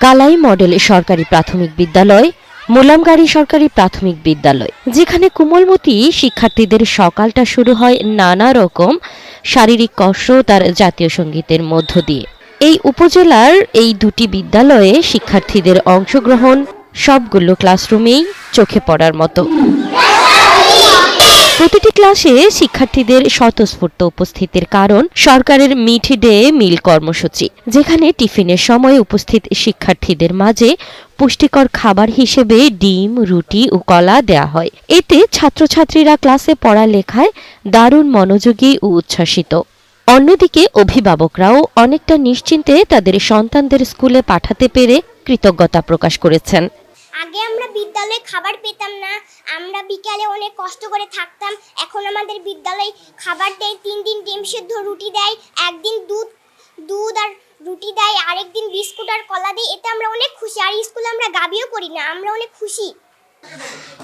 কালাই model সরকারি প্রাথমিক বিদ্যালয়, মোলামগাড়ি সরকারি প্রাথমিক বিদ্যালয়, যেখানে কোমলমতি শিক্ষার্থীদের সকালটা শুরু হয় নানা রকম শারীরিক কসরত আর জাতীয় সঙ্গীতের মধ্য দিয়ে। এই উপজেলার এই দুটি বিদ্যালয়ে শিক্ষার্থীদের অংশগ্রহণ সবগুলো ক্লাসরুমেই চোখে পড়ার মতো। প্রতিটি ক্লাসে শিক্ষার্থীদের স্বতঃস্ফূর্ত উপস্থিতির কারণ সরকারের মিড ডে মিল কর্মসূচি, যেখানে টিফিনের সময় উপস্থিত শিক্ষার্থীদের মাঝে পুষ্টিকর খাবার হিসেবে ডিম, রুটি ও কলা দেয়া হয়। এতে ছাত্রছাত্রীরা ক্লাসে পড়ালেখায় দারুণ মনোযোগী ও উচ্ছ্বাসিত। অন্যদিকে অভিভাবকরাও অনেকটা নিশ্চিন্তে তাদের সন্তানদের স্কুলে পাঠাতে পেরে কৃতজ্ঞতা প্রকাশ করেছেন। আগে আমরা বিদ্যালয়ে খাবার পেতাম না, আমরা বিকালে অনেক কষ্ট করে থাকতাম। এখন আমাদের বিদ্যালয়ে খাবার দেয়, 3 দিন ডিম সেদ্ধ রুটি দেয়, একদিন দুধ আর রুটি দেয়, আরেকদিন বিস্কুট আর কলা দেয়। এতে আমরা অনেক খুশি। আর স্কুলে আমরা গাবিও করি না, আমরা অনেক খুশি।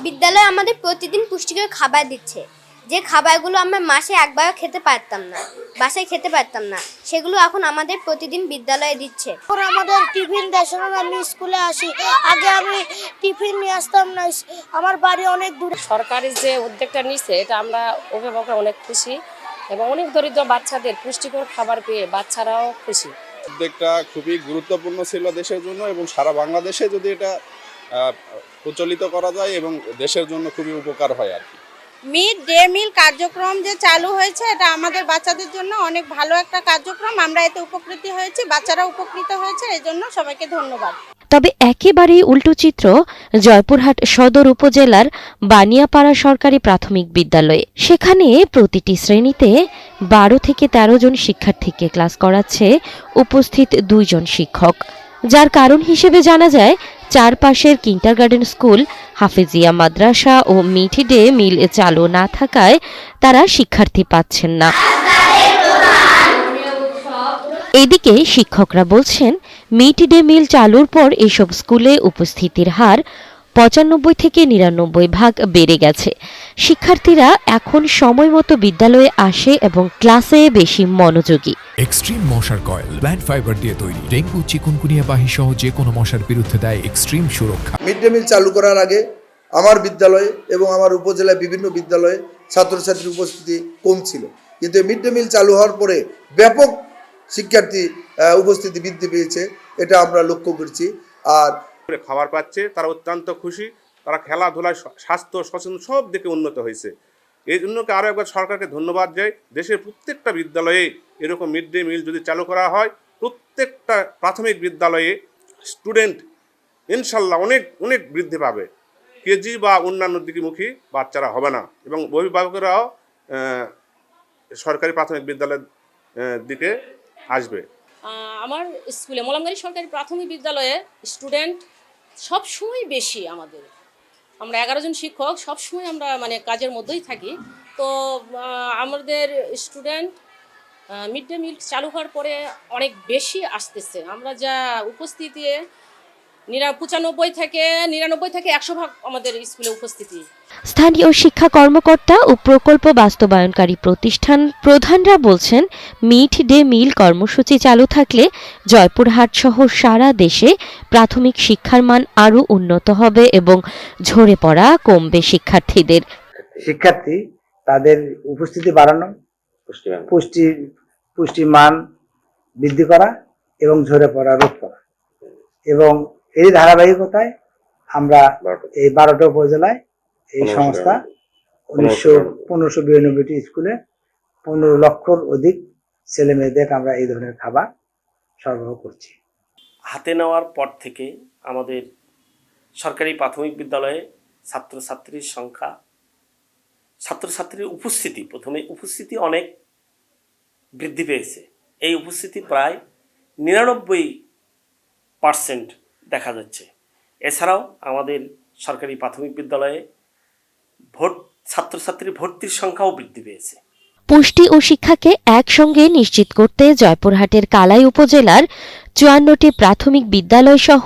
বিদ্যালয়ে আমাদের প্রতিদিন পুষ্টিকর খাবার দিচ্ছে, যে খাবারগুলো আমরা মাসে একবারও খেতে পারতাম না, বাসায় খেতে পারতাম না, সেগুলো এখন আমাদের প্রতিদিন বিদ্যালয়ে দিচ্ছে। এখন আমাদের টিফিন দেয়, আমি স্কুলে আসি, আগে আমি টিফিন নিয়ে আসতাম না, আমার বাড়ি অনেক দূরে। সরকারের যে উদ্যোগটা নিচ্ছে এটা আমরা অভিভাবকরা অনেক খুশি, এবং অনেক দরিদ্র বাচ্চাদের পুষ্টিকর খাবার পেয়ে বাচ্চারাও খুশি। উদ্যোগটা খুবই গুরুত্বপূর্ণ ছিল দেশের জন্য, এবং সারা বাংলাদেশে যদি এটা প্রচলিত করা যায় এবং দেশের জন্য খুবই উপকার হয় আর কি। মিড ডে মিল কার্যক্রম যে চালু হয়েছে, এটা আমাদের বাচ্চাদের জন্য অনেক ভালো একটা কার্যক্রম। আমরা এতে উপকৃত হয়েছি, বাচ্চারা উপকৃত হয়েছে, এই জন্য সবাইকে ধন্যবাদ। তবে একেবারেই উল্টো চিত্র জয়পুরহাট সদর উপজেলার বানিয়াপাড়া সরকারি প্রাথমিক বিদ্যালয়ে। সেখানে প্রতিটি শ্রেণীতে 12 থেকে 13 জন শিক্ষার্থীকে ক্লাস করাচ্ছে উপস্থিত 2 জন শিক্ষক, যার কারণ হিসেবে জানা যায় চারপাশের কিন্ডারগার্টেন স্কুল, হাফেজিয়া মাদ্রাসা ও মিড ডে মিল চালু না থাকায় তারা শিক্ষার্থী পাচ্ছেন না। এদিকে শিক্ষকরা বলছেন, মিড ডে মিল চালুর পর এসব স্কুলে উপস্থিতির হার 95 থেকে 99% বেড়ে গেছে। শিক্ষার্থীরা এখন সময় মতো বিদ্যালয়ে আসে এবং ক্লাসে বেশি মনোযোগী। এক্সট্রিম মশার কয়েল প্ল্যান্ট ফাইবার দিয়ে তৈরি, ডেঙ্গু, চিকুনগুনিয়া বাহি সহ যে কোনো মশার বিরুদ্ধে দেয় এক্সট্রিম সুরক্ষা। মিড ডে মিল চালু করার আগে আমার বিদ্যালয়ে এবং আমার উপজেলায় বিভিন্ন বিদ্যালয়ে ছাত্রছাত্রীর উপস্থিতি কম ছিল, কিন্তু মিড ডে মিল চালু হওয়ার পরে ব্যাপক শিক্ষার্থী উপস্থিতি বৃদ্ধি পেয়েছে, এটা আমরা লক্ষ্য করছি। আর খাবার পাচ্ছে, তারা অত্যন্ত খুশি, তারা খেলাধুলায়, স্বাস্থ্য, সচেতন সব দিকে উন্নত হয়েছে। এই জন্য আরও একবার সরকারকে ধন্যবাদ যাই। দেশের প্রত্যেকটা বিদ্যালয়ে এরকম মিড ডে মিল যদি চালু করা হয়, প্রত্যেকটা প্রাথমিক বিদ্যালয়ে স্টুডেন্ট ইনশাল্লাহ অনেক অনেক বৃদ্ধি পাবে। কেজি বা অন্যান্য দিকমুখী বাচ্চারা হবে না, এবং অভিভাবকেরাও সরকারি প্রাথমিক বিদ্যালয়ের দিকে আসবে। আমার স্কুলে মোলামগাড়ি সরকারি প্রাথমিক বিদ্যালয়ে স্টুডেন্ট সবসময় বেশি। আমরা 11 জন শিক্ষক, সবসময় আমরা কাজের মধ্যেই থাকি। তো আমাদের স্টুডেন্ট মিড ডে মিল চালু হওয়ার পরে অনেক বেশি আসতেছে। আমরা যা উপস্থিতি 95 থেকে 100% আমাদের স্কুলে উপস্থিতি। স্থানীয় শিক্ষা কর্মকর্তা ও প্রকল্প বাস্তবায়নকারী প্রতিষ্ঠান প্রধানরা বলছেন, মিড ডে মিল কর্মসূচি চালু থাকলে জয়পুরহাট সহ সারা দেশে প্রাথমিক শিক্ষার মান আরও উন্নত হবে এবং ঝরে পড়া কমবে শিক্ষার্থীদের। শিক্ষার্থী তাদের উপস্থিতি বাড়ানো, পুষ্টির মান বৃদ্ধি করা এবং ঝরে পড়া রোধ করা, এবং এই ধারাবাহিকতায় আমরা এই 12টা উপজেলায় এই সংস্থা 1592টি স্কুলে 15 লক্ষর অধিক ছেলে মেয়েদের আমরা এই ধরনের খাবার সরবরাহ করছি। হাতে নেওয়ার পর থেকে আমাদের সরকারি প্রাথমিক বিদ্যালয়ে ছাত্রছাত্রীর সংখ্যা, ছাত্রছাত্রীর উপস্থিতি, প্রথমে উপস্থিতি অনেক বৃদ্ধি পেয়েছে। এই উপস্থিতি প্রায় 99% দেখা যাচ্ছে। এছাড়াও আমাদের সরকারি প্রাথমিক বিদ্যালয়ে ছাত্রছাত্রীর ভর্তির সংখ্যাও বৃদ্ধি পেয়েছে। পুষ্টি ও শিক্ষাকে একসঙ্গে নিশ্চিত করতে জয়পুরহাটের কালাই উপজেলার ৫৪টি প্রাথমিক বিদ্যালয় সহ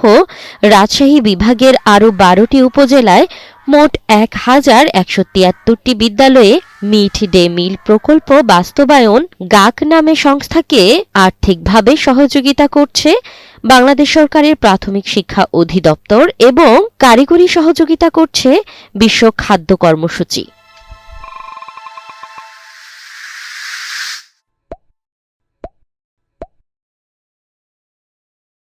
রাজশাহী বিভাগের আরও ১২টি উপজেলায় মোট ১,১৭৩টি বিদ্যালয়ে মিড ডে মিল প্রকল্প বাস্তবায়ন গাক নামে সংস্থাকে আর্থিকভাবে সহযোগিতা করছে বাংলাদেশ সরকারের প্রাথমিক শিক্ষা অধিদপ্তর এবং কারিগরি সহযোগিতা করছে বিশ্ব খাদ্য কর্মসূচি।